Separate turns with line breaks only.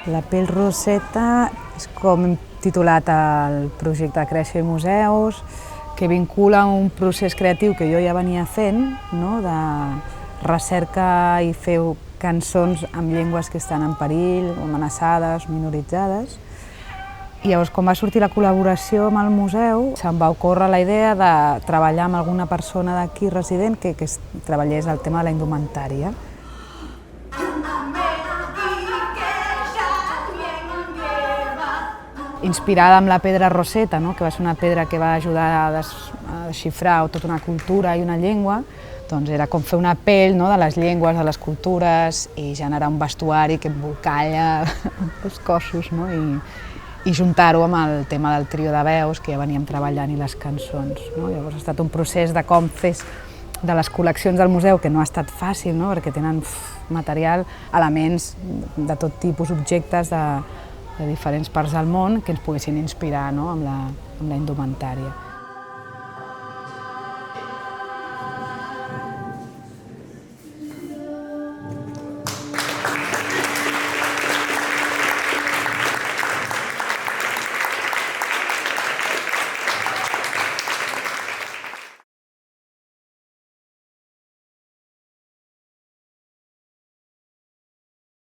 La pell roseta és com hem titulat el projecte Créixer Museus, que vincula un procés creatiu que jo ja venia fent, no? De recerca i fer cançons amb llengües que estan en perill, amenaçades, minoritzades. I llavors, quan va sortir la col·laboració amb el museu, se'm va ocórrer la idea de treballar amb alguna persona d'aquí resident que treballés el tema de la indumentària. Inspirada amb la pedra roseta, no? Que va ser una pedra que va ajudar a desxifrar tota una cultura i una llengua, doncs era com fer una pell, no? De les llengües, de les cultures, i generar un vestuari que embolcalla els cossos, no? I juntar-ho amb el tema del trio de veus que ja veníem treballant i les cançons, no? Llavors ha estat un procés de com fer de les col·leccions del museu, que no ha estat fàcil, no? Perquè tenen material, elements de tot tipus, objectes de diferents parts del món que ens poguessin inspirar, no? Amb la indumentària.